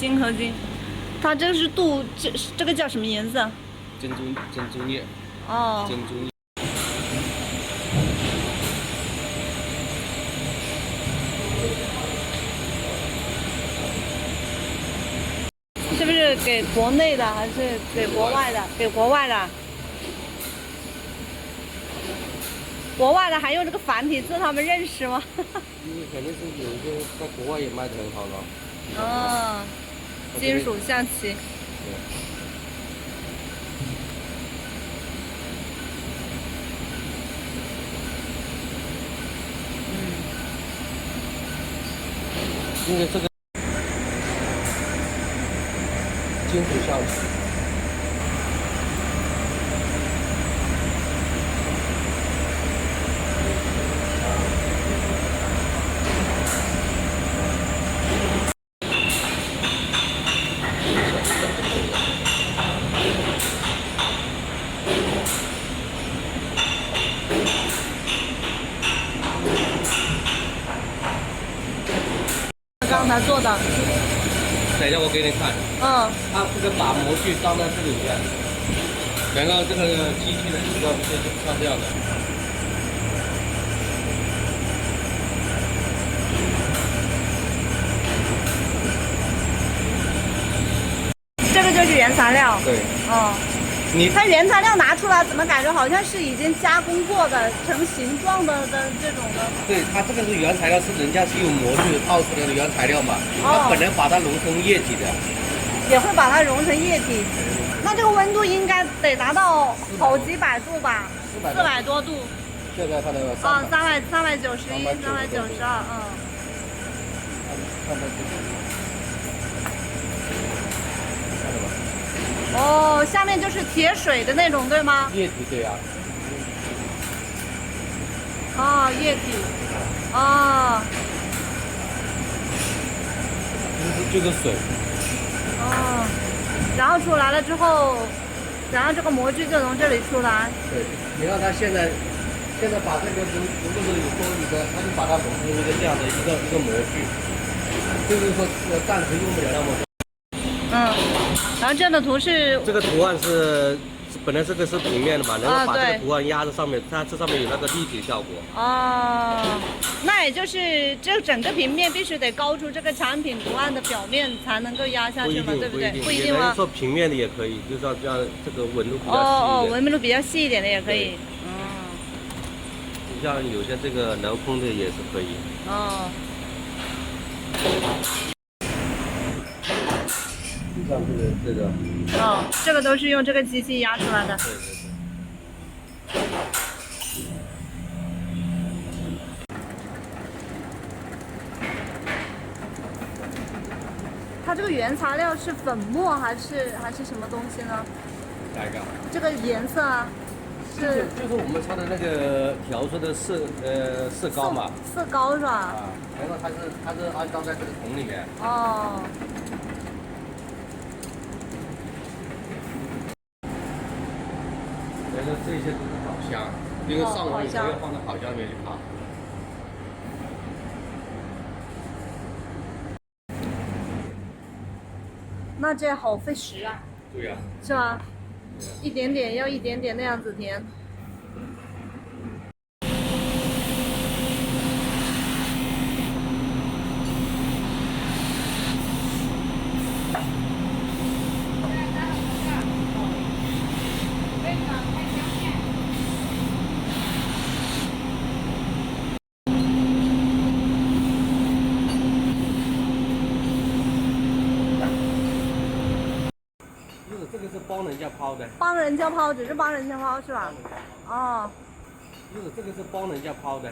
锌合金，它这个是镀，这个叫什么颜色？珍珠镍。哦。珍珠镍。是不是给国内的还是给国外的？给国外的。国外的还用这个繁体字，他们认识吗？因为肯定是有一个在国外也卖的很好了。哦，金属象棋。对。因为这个金属象棋。刚才做的。等一下，我给你看。嗯。它这个把模具装在这里面，然后这个机器的这个是像这样的。这个就是原材料。对。哦。它原材料拿出来，怎么感觉好像是已经加工过的，成形状的这种的？对，它这个是原材料，是人家是用模具泡出来的原材料嘛，哦、它本来把它融成液体的，也会把它融成液体。那这个温度应该得达到好几百度吧？400多度。现在看那个391、392，嗯。哦，下面就是铁水的那种，对吗？液体，对呀。哦，液体。哦。就是水。哦。然后出来了之后，然后这个模具就从这里出来。对，你看它现在把这个如果是有多余的，它就把它融成一个这样的一个模具，就是说暂时用不了那么多。然后这样的图是这个图案是本来这个是平面的嘛，然后把这个图案压在上面，它这上面有那个立体效果。哦，那也就是这整个平面必须得高出这个产品图案的表面才能够压下去嘛，对不对？不一定吗？说平面的也可以，就是要这样这个纹路比较细。纹路比较细一点的也可以。你像有些这个镂空的也是可以。哦。像这个。哦，这个都是用这个机器压出来的。对。它这个原材料是粉末还是什么东西呢？哪一个？这个颜色啊，就是我们穿的那个调出的色膏嘛。色膏是吧？啊，然后它是安装在这个桶里面。哦。这些都是烤箱，因为上完以后要放到烤箱里面去烤。那这好费时啊。对呀。是吧？一点点要一点点那样子填。这个是帮人家抛的。帮人家抛，只是帮人家抛是吧？哦。这个是帮人家抛的。